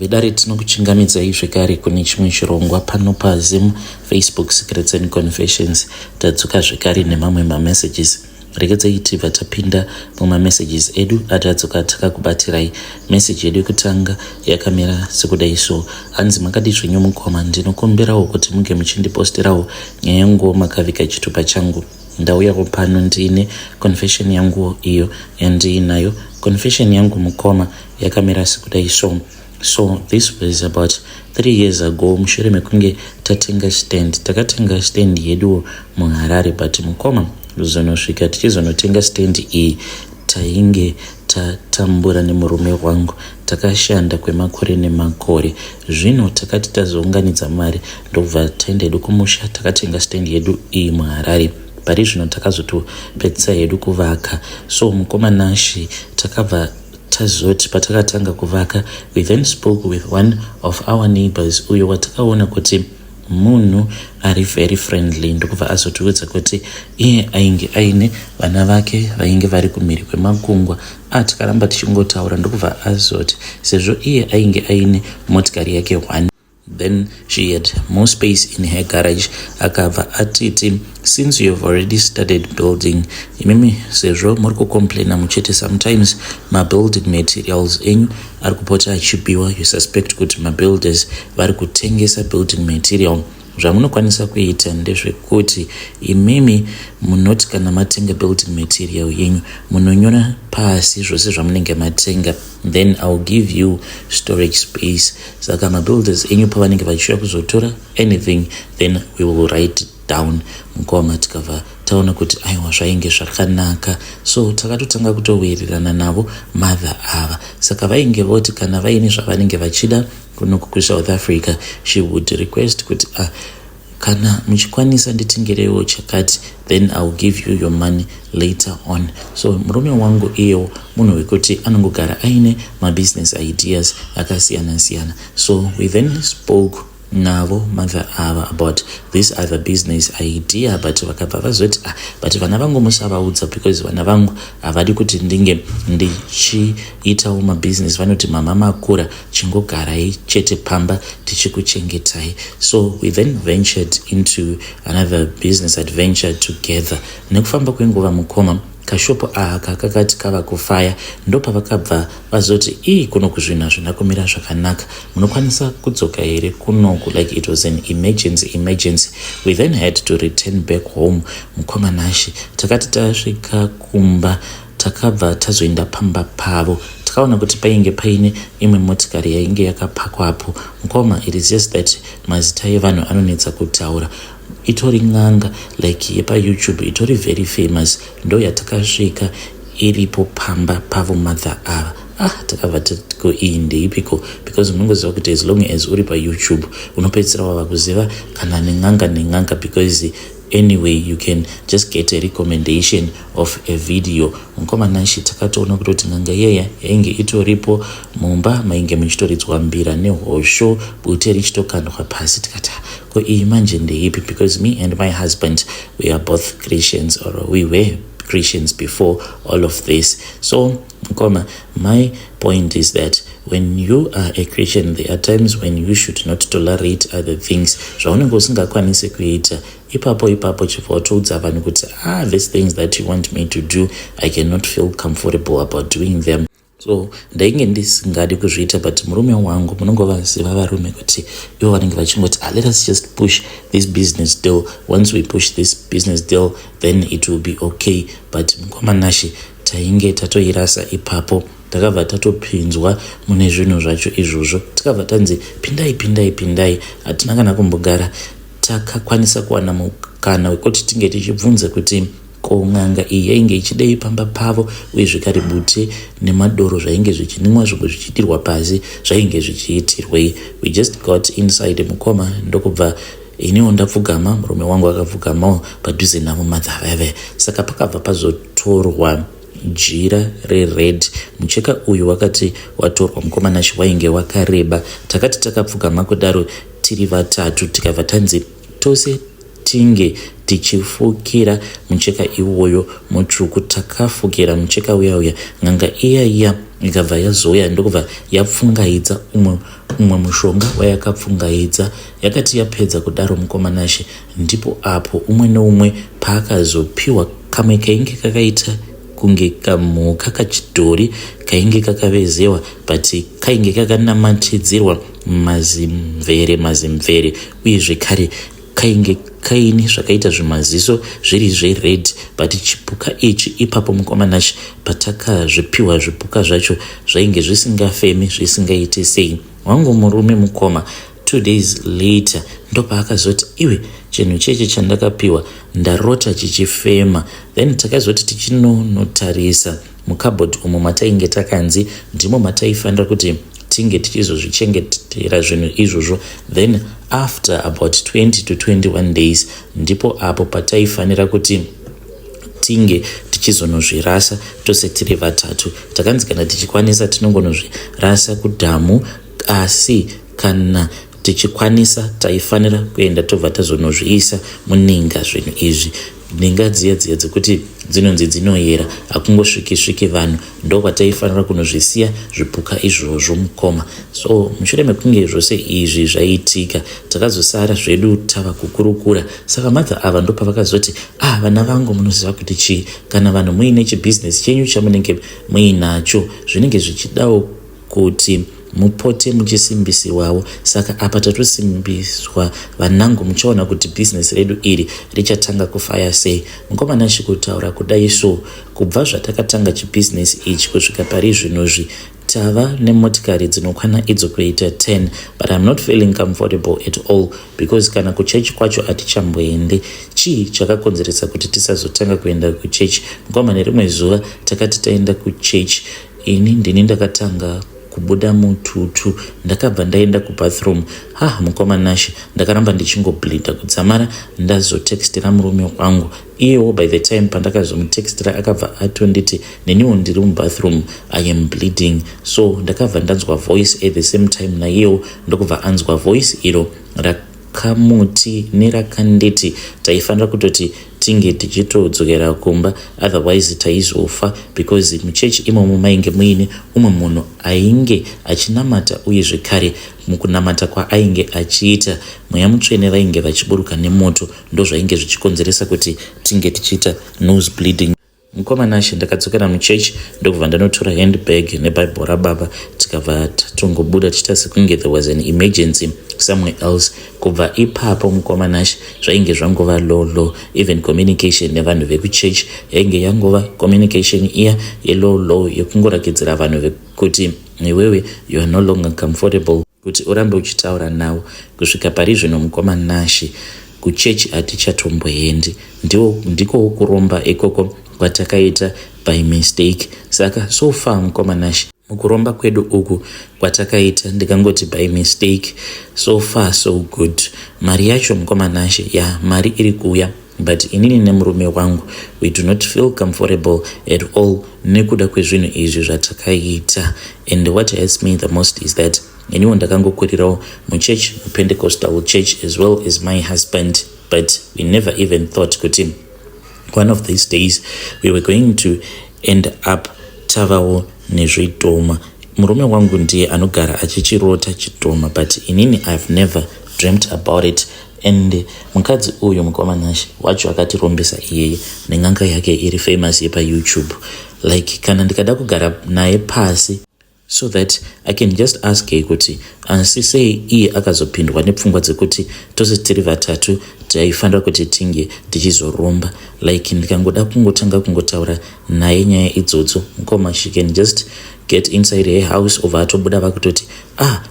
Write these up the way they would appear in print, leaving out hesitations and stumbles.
Vedare tinokuchingamidzai zvekare kune chimwe chirongwa pano paZim Facebook Secrets and Confessions. Tadzoka zvekare nemamwe mamessages. Regedzai tibva tapinda mumamessages edu atadzoka takakubatirai. Message yedu yekutanga yakamira sekudai so: hanzi makadi zvenyu mukoma, ndinokumbirawo kuti muge muchindiposterawo nyaya yangu makavika chitupa changu. Ndauyawo pano ndiine confession yangu iyo yandiinayo. Confession yangu mukoma yakamira sekudai so this was about 3 years ago. Mushure mekunge takatenga stand yedu muHarare, but mukoma zonosvika tichizonotenga stand iyi tainge tatambura nemurume wangu. Takashanda kwemakore nemakore. Zvino takati tazounganidza mari ndobva taenda hedu kumusha takatenga stand yedu iyi muHarare. Pari zvino takazotopedzisa hedu kuvaka. So mukoma nashi takabva tazoti patakatanga kuvaka, we then spoke with one of our neighbors uyo watakaona kuti munhu ari very friendly. Ndokubva azotiudza kuti iye ainge aine vana vake vainge vari kumhiri kwemakungwa. Takaramba tichingotaura, ndokubva azoti sezvo iye ainge aine motikari yake 1, then she had more space in her garage. Akabva atiti, since you have already started building, imimi sezvo muri kucomplaina muchete sometimes mabuilding materials enyu ari kupota achibiwa, you suspect kuti mabuilders vari kutengesa building material. Zvamunokwanisa kuita ndezvekuti imimi munoti kana matenga building material yenyu munonyora pasi zvose zvamunenge matenga, then I'll give you storage space. Saka mabuilders enyu pavanenge vachiuya kuzotora anything, then we will write it down. Mukoma tikabva taona kuti aiwa zvainge zvakanaka, so takatotanga kutowirirana navo mother ava. Saka vainge voti kana vaine zvavanenge vachida kunoku kuSouth Africa, she would request kuti kana muchikwanisa nditengerewo chakati, then I'll give you your money later on. So murume wangu iyo munhu wekuti anongogara aine business ideas akasiyana siyana. So we then spoke navo mother ava about this other business idea, but vakabva vazoti but vana vangu musavaudza, because vana vangu havadi kuti ndinge ndichiitawo mabusiness. Vanoti mama makura, chingogarai chete pamba tichikuchengetai. So we then ventured into another business adventure together. Nekufamba kwenguva mukoma kashopo aka kakati kava kufaya, ndopa vakabva vazoti kunoku zvina zvinakumira zvakanaka, munokwanisa kudzoka here kunoku, like it was an emergency. We then had to return back home. Mukoma nashi takati tasvika kumba takabva tazoenda pamba pavo, takaona kuti painge paine imwe motikari yainge yakapakwapo. Mukoma, it is just that mazita evanhu anonetsa kutaura. Itori ng'anga like yepa YouTube, itori very famous, ndo yatakasvika iripo pamba pavo mother ava. Takabva tatiko iyi ndeipiko, because unongoziva kuti as long as uri paYouTube unopedzisira wava kuziva kana neng'anga, because anyway you can just get a recommendation of a video. Mukoma nashi takatoona kuti ng'anga yeya yainge itoripo mumba mainge muchitoridzwa mbira nehosho, bute richitokandwa pasi. Tikati ko iyi manje ndeipi, because me and my husband, we are both Christians, or we were Christians before all of this. So Mukoma, my point is that when you are a Christian, there are times when you should not tolerate other things. Zvaunenge usingakwanisi kuita ipapo chifukwa toudza vanhu kuti these things that you want me to do, I cannot feel comfortable about doing them. So ndainge ndisingadi kuzviita, but murume wangu munongovaziva varume kuti ivo vanenge vachingoti let us just push this business deal. Once we push this business deal, then it will be okay. But mukoma nashi tainge tatoirasa ipapo, takabva tatopinzwa mune zvinhu zvacho izvozvo. Takabva tanzi pindai, hatina kana kumbogara takakwanisa kuwana mukana wekuti tinge tichibvunza kuti ko ng'anga iyi yainge ichidei pamba pavo, uye zvekare bute nemadoro zvainge zvichinimwa zvimwe zvichiitirwa pasi zvainge zvichiitirwei. We just got inside. Mukoma, ndokubva iniwo ndapfugama, murume wangu akapfugamawo padhuze navo madzaveve. Saka pakabva pazotorwa jira rered. Mucheka uyu wakati watorwa mukoma nashi wainge wakareba. Takati takapfugama kudaro tiri vatatu, tikabva tanzi tose tinge tichifukira mucheka iwoyo mutsvuku. Takafukira mucheka uya ng'anga iya ikabva yazoya, ndokubva yapfungaidza umwe umwe mushonga wayakapfungaidza. Yakati yapedza kudaro mukomanashe, ndipo apo umwe neumwe paakazopiwa kamwe kainge kakaita kunge kamhuka kachidhori kainge kakavezewa but kainge kakanamatidzirwa mazimvere uye zvekare kainge kaini zvakaita zvimaziso zviri zvered. But chipuka ichi ipapo mukomanashe patakazvipiwa zvipuka zvacho zvainge zvisingafemi zvisingaite sei. Wangu murume mukoma 2 days later ndopaakazoti iwe chinhu cheche chandakapiwa ndarota chichifema. Then takazoti tichinotarisa mukabhodhi umo matainge takanzi ndimo mataifanira kuti tinge tichizozvichengetera zvinhu izvozvo. Then after about 20 to 21 days ndipo apo pataifanira kuti tinge tichizonozvirasa tose tiri vatatu. Takanzi kana tichikwanisa tinongonozvirasa kudhamu, asi kana tichikwanisa taifanira kuenda tobva tazonozviisa muninga. Zvinhu izvi ninga dziya dzekuti dzinonzi dzinoyera, hakungosviki vanhu, ndo pataifanira kunozvisiya zvipuka izvozvo mukoma. So mushure mekunge zvose izvi zvaitika takazosara zvedu tava kukurukura. Saka madza ava ndo pavakazoti vana vangu munoziva kuti chii, kana vanhu muine chibhizinesi chenyu chamunenge muinacho zvinenge zvichidawo kuti mupote muchisimbisiwawo. Saka apa tatosimbiswa vanangu, muchaona kuti bhizinesi redu iri richatanga kufaya sei. Mukomanashe kutaura kudai so kubva zvatakatanga chibhizinesi ichi kusvika pari zvinozvi tava nemotikari dzinokwana idzo kuita 10, but I'm not feeling comfortable at all because kana kuchechi kwacho hatichamboende. Chii chakakonzeresa kuti tisazotanga kuenda kuchechi? Mukoma nerimwe zuva takati taenda kuchechi, ini ndini ndakatanga kubuda mututu, ndakabva ndaenda kubathroom. Mukomanashe ndakaramba ndichingoblinda kudzamara ndazotextira murume wangu. Iyewo by the time pandakazomutextira akabva atonditi neniwo ndiri mubathroom, I am bleeding. So ndakabva ndanzwa voice at the same time naiyewo ndokubva anzwa voice iro rakamuti nerakanditi taifanira kutoti tinge tichitodzokera kumba, otherwise taizofa, because muchechi imomo mainge muine umwe munhu ainge achinamata uye zvekare mukunamata kwaainge achiita mweya mutsvene vainge vachiburuka nemoto, ndo zvainge zvichikonzeresa kuti tinge tichiita nose bleeding. Mukomanashe ndakadzokera muchechi ndokubva ndanotora handbag nebhaibheri rababa tikabva tatongobuda tichita sekunge there was an emergency somewhere else. Kubva ipapo mukomanashe zvainge zvangova low, even communication nevanhu vekuchechi yainge yangova communication iya yelow yekungorakidzira vanhu vekuti iwewe you are no longer comfortable kuti urambe uchitaura nawo. Kusvika pari zvino mukomanashe kuchechi hatichatomboendi, ndiko kuromba ikoko kwatakaita by mistake. Saka so far mukomanashe mukuromba kwedu uku kwatakaita ndikangoti by mistake, so far so good. Mari yacho mukomanashe mari iri kuuya, but inini nemurume wangu we do not feel comfortable at all nekuda kwezvinhu izvi zvatakaita. And what hurts me the most is that iniwo ndakangokurirawo muchurch, Pentecostal church, as well as my husband, but we never even thought kuti one of these days we were going to end up tavawo nezvidhoma. Murume wangu ndiye anogara achichirota chidhoma, but inini I've never dreamt about it. And mukadzi uyu mukomanashe wacho akatirombesa iyeye nenganga yake iri famous yepa YouTube. Like kana ndikada kugara naye pasi so that I can just ask her kuti sei iye akazopindwa nepfungwa dzekuti tose tiri vatatu taifanira kuti tinge tichizoromba. Like ndikangoda kungotanga kungotaura naye nyaya idzodzo, mukoma she can just get inside her house over atobuda vakutoti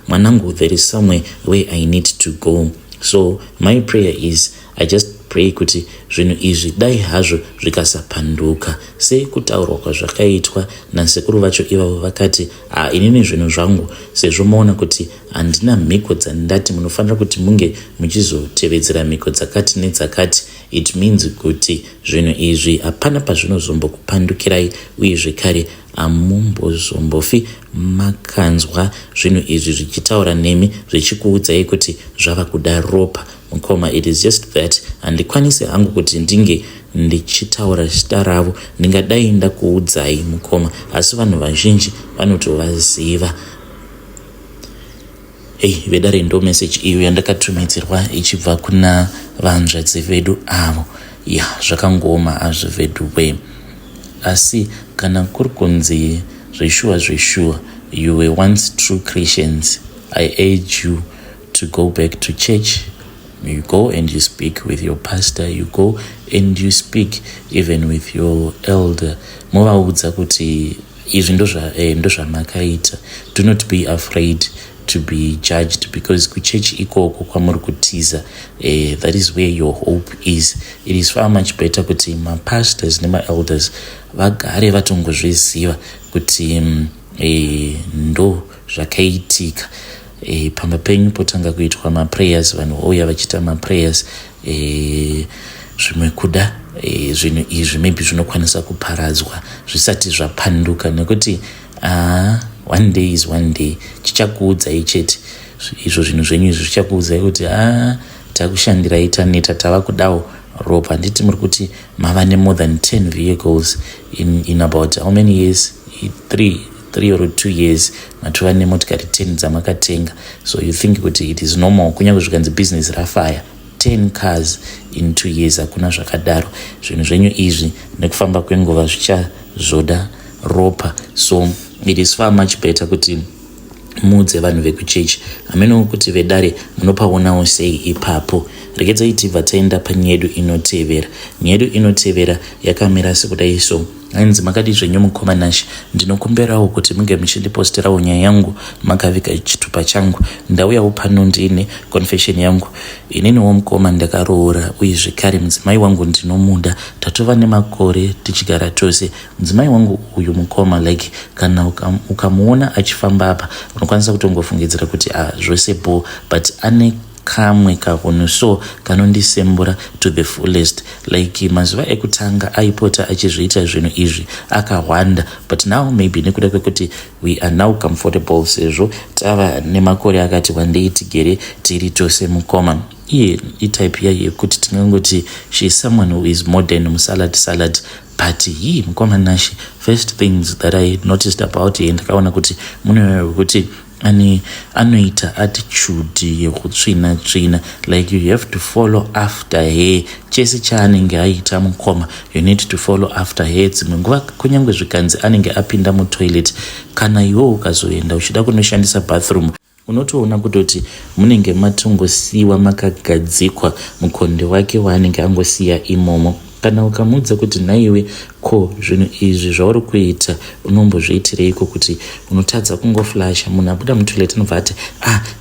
mwanangu there is somewhere where I need to go. So my prayer is I just pray kuti zvinhu izvi dai hazvo zvikasapanduka sekutaurwa kwazvakaitwa nasekuru vacho ivavo vakati inini zvinhu zvangu sezvo maona kuti handina mhiko dzandati munofanira kuti munge muchizotevedzera mhiko dzakati nedzakati, it means kuti zvinhu izvi hapana pazvinozombokupandukirai uye zvekare hamumbozombofi makanzwa zvinhu izvi zvichitaura nemi zvichikuudzai kuti zvava kuda ropa. Mukoma, it is just that handikwanisi hangu kuti ndinge ndichitaura zita ravo, ndingadai ndakuudzai mukoma, asi vanhu vazhinji vanotovaziva. vedare ndo message iyo yandakatumidzirwa ichibva kuna vanzvadzi vedu avo. Zvakangoma azveveduwe. Asi kana kuri kunzi zveshuwa you were once true Christians, I urge you to go back to church. You go and you speak with your pastor, you go and you speak even with your elder. Movaudza kuti izvi ndo zvamakaita. Do not be afraid to be judged, because kuchechi ikoko kwamuri kutiza, that is where your hope is. It is far much better kuti mapastors nema-elders vagare vatongozviziva kuti ndo zvakaitika. Pamba penyu potanga kuitwa maprayers, vanhu vouya vachita maprayers, zvimwe kuda zvinhu izvi maybe zvinokwanisa kuparadzwa zvisati zvapanduka, nekuti one day is one day. Chichakuudzai chete izvo zvinhu zvenyu izvi zvichakuudzai kuti takushandirai taneta, tava kudawo ropa. Handiti muri kuti mava ne more than 10 vehicles in about how many years? 3 or 2 years matova nemotikari 10 dzamakatenga. So you think kuti it is normal, kunyange zvikanzi business rafire 10 cars in 2 years, hakuna zvakadaro. Zvinhu zvenyu izvi nekufamba kwenguva zvichazoda ropa. So it is far much better kuti mudze vanhu vekuchechi. Hameno kuti vedare munopaonawo sei ipapo. Regedzai tibva taenda panyedu inotevera. Nyedu inotevera yakamira sekudai so. Hanzi makati zvenyu mukomanashi, ndinokumberawo kuti munge muchindiposterawo nyaya yangu makavika chitupa changu. Ndauyawo pano ndine confession yangu. Ininiwo mukoma ndakaroora, uye zvekare mudzimai wangu ndinomuda. Tatova nemakore tichigara tose. Mudzimai wangu uyu mukoma, like kana ukamuona achifamba apa unokwanisa kutongofungidzira kuti zvose bo, but ane kamwe kahono so kanondisembura to the fullest. Like mazuva ekutanga aipota achizviita zvinhu izvi akawanda, but now maybe nekuda kwekuti we are now comfortable sezvo tava nemakore akati wandei tigere tiri tose mukoma. Iye itype yayo yekuti tingangoti she is someone who is modern, musalad. But he mukomanashi, first things that I noticed about him, ndakaona kuti munhu wekuti anoita attitude yekutsvina, like you have to follow after her. Chese chaanenge aita mukoma, you need to follow after her. Dzimwe nguva kunyange zvikanzi anenge apinda mutoilet, kana iwo ukazoenda uchida kunoshandisa bathroom, unotoona kutoti munenge matongosiwa makagadzikwa mukonde wake waanenge angosiya imomo. Kana ukamudza kuti naiwe ko zvinhu izvi zvauri kuita unombozviitireiko, kuti unotadza kungoflasha, munhu abuda mutoilet anobva ati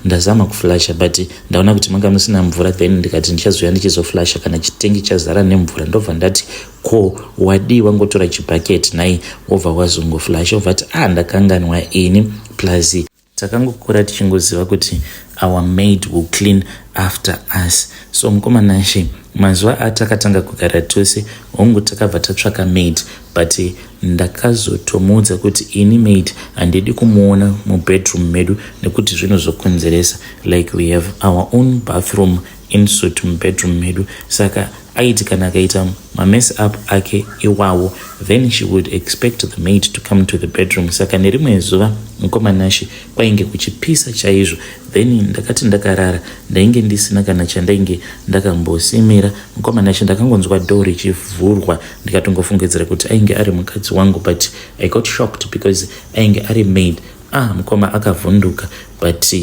ndazama kuflasha but ndaona kuti manga musina mvura, then ndikati ndichazoya ndichizoflasha kana chitengi chazara nemvura. Ndobva ndati ko wadiwa ngotora chibhaketi nai wobva wazongoflasha, wobva ati ndakanganwa ini. Plus takangokura tichingoziva kuti our maid will clean after us. So mukomanashi, mazuva atakatanga kugara tose hongu takabva tatsvaka maid, but ndakazotomudza kuti ini maid handidi kumuona mubedroom medu nekuti zvinozokonzeresa. Like we have our own bathroom insert mubedroom medu. Saka aiti kana akaita mamess up ake iwawo, then she would expect the maid to come to the bedroom. Saka nerimwe zuva mukomanashi kwainge kuchipisa chaizvo, then ndakati ndakarara ndainge ndisina kana chandainge ndakambosimira. Mukomanashi ndakangonzwa door richivhurwa, ndikatongofungidzira kuti ainge ari mukadzi wangu, but I got shocked because ainge ari maid. Mukoma akavhunduka, but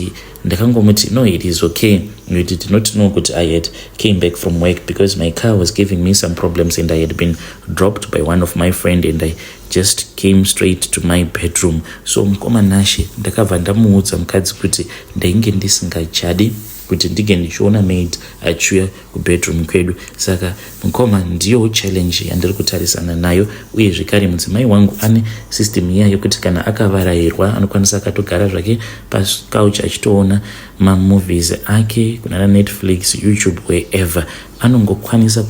ndakangomuti no, it is okay. You did not know that I had came back from work because my car was giving me some problems and I had been dropped by one of my friend and I just came straight to my bedroom. So mukomanashi ndakabva ndamuudza mukadzi kuti ndainge ndisingachadi kuti ndige ndichiona maid achiuya kubedroom kwedu. Saka mukoma ndiyo challenge yandiri kutarisana nayo, uye zvekare mudzimai wangu ane system yayo kuti kana akavarayirwa anokwanisa akatogara zvake pacouch achitoona mamovies ake kuna Netflix, YouTube, wherever. Anongokwanisa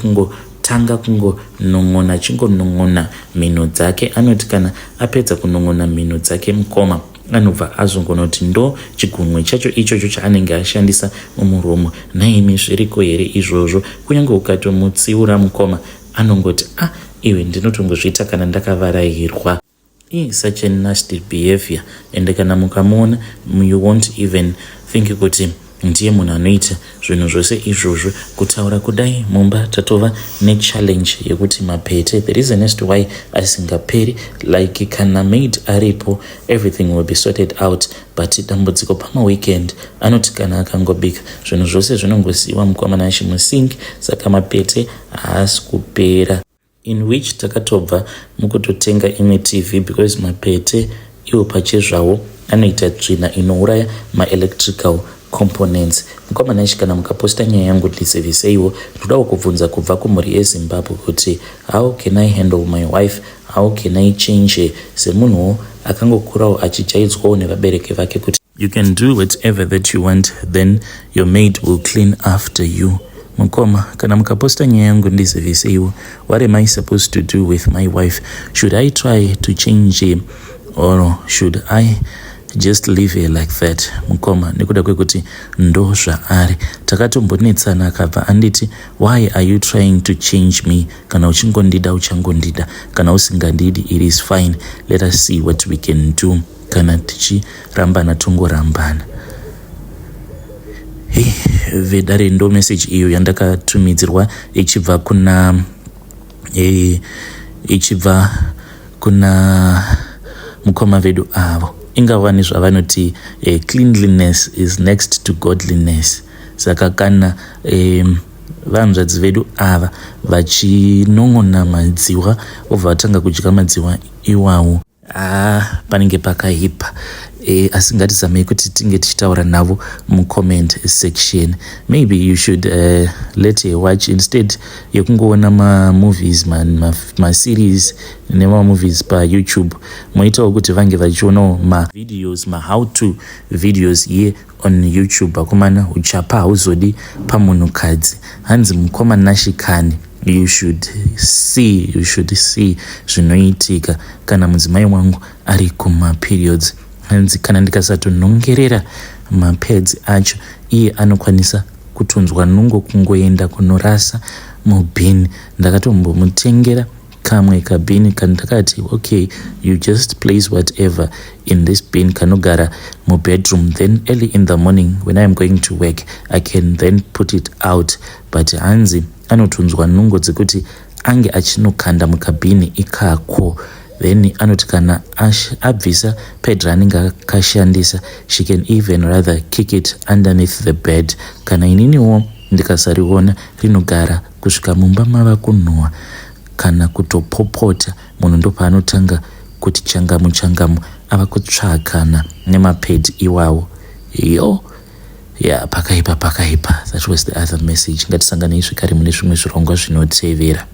tanga kungonon'ona chingonon'ona mhino dzake. Anoti kana apedza kunon'ona mhino dzake mukoma anobva azongonoti ndo chigunwe chacho ichocho chaanenge ashandisa mumuromo. Naimi zviriko here izvozvo? Kunyange ukatomutsiura mukoma anongoti iwe ndinotongozviita kana ndakavarayirwa. Such a nasty behavior. And kana mukamona, you won't even think kuti ndiye munhu anoita zvinhu zvose izvozvo. Kutaura kudai mumba tatova nechallenge yekuti mapete, the reason as to why asingaperi, like kana maid aripo everything will be sorted out, but dambudziko pamaweekend anoti kana akangobika zvinhu zvose zvinongosiyiwa mukomana achimusink, saka mapete haasi kupera, in which takatobva mukutotenga imwe TV because mapete iwo pachezvawo anoita tsvina inouraya maelectrical components. Mukomana ichi kana mukaposta nyaya yangu ndisevhiseiwo, ndodawo kubvunza kubva kumhuri yeZimbabwe kuti how can I handle my wife, how can I change, semunhuwo akangokurawo achijaidzwawo nevabereki vake kuti you can do whatever that you want, then your maid will clean after you. Mukoma, kana mukaposta nyaya yangu ndisevhiseiwo, what am I supposed to do with my wife? Should I try to change him or should I just leave her like that? Mukoma, nekuda kwekuti ndo zvaari. Takatombonetsana akabva anditi, why are you trying to change me? Kana uchingondida uchangondida, kana usingandidi it is fine, let us see what we can do. Kana tichirambana tongorambana. Hey, vedare ndo message iyo yandakatumidzirwa ichibva kuna mukoma vedu avo. Ingawani zvavanoti cleanliness is next to godliness. Saka kana vanzvadzi vedu ava vachinong'ona madziwa obva vatanga kudya madziwa iwawo, panenge pakaipa. Asi ngatizamei kuti tinge tichitaura navo mucomment section. Maybe you should let her watch instead yekungoona mamovies, maseries nemamovies paYouTube. Moitawo kuti vange vachionawo mavideos, how to videos here on YouTube. Akomana uchapa hauzodi pamunhukadzi. Hanzi mukoma nashikani. You should see zvinoitika kana mudzimai wangu ari kuma-periods. Hanzi kana ndikasatonhongerera mapads acho, iye anokwanisa kutonzwa nungo kungoenda kunorasa mubhini. Ndakatombomutengera kamwe kabhini kandakati okay, you just place whatever in this bin kanogara mubedroom, then early in the morning when I am going to work I can then put it out. But hanzi anotonzwa nungo dzekuti ange achinokanda mukabhini ikako, then anoti kana abvisa pad ranenge akashandisa she can even rather kick it underneath the bed. Kana ininiwo ndikasariona rinogara kusvika mumba mava kunhuhwa kana kutopopota, munhu ndopaanotanga kuti changamu ava kutsvakana nemapad iwawo. Yo, yeah, pakaipa. That was the other message. Ngatisanganei zvekare mune zvimwe zvirongwa zvinotevera.